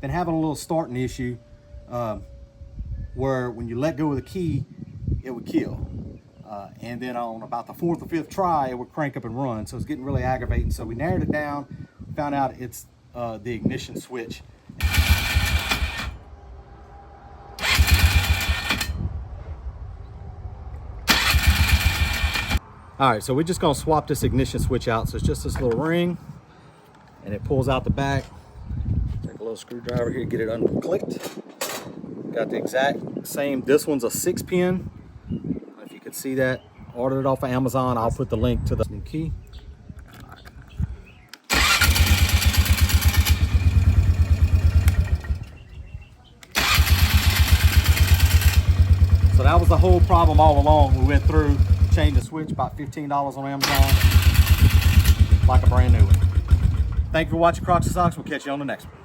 been having a little starting issue where when you let go of the key, it would kill. And then on about the 4th or 5th try, it would crank up and run. So it's getting really aggravating. So we narrowed it down, found out it's the ignition switch. All right, so we're just gonna swap this ignition switch out. So it's just this little ring, and it pulls out the back. Take a little screwdriver here, get it unclicked. Got the exact same, this one's a 6-pin. If you could see that, ordered it off of Amazon. I'll put the link to the key. So that was the whole problem all along. We went through, changed the switch, about $15 on Amazon, like a brand new one. Thank you for watching Crocs and Socks. We'll catch you on the next one.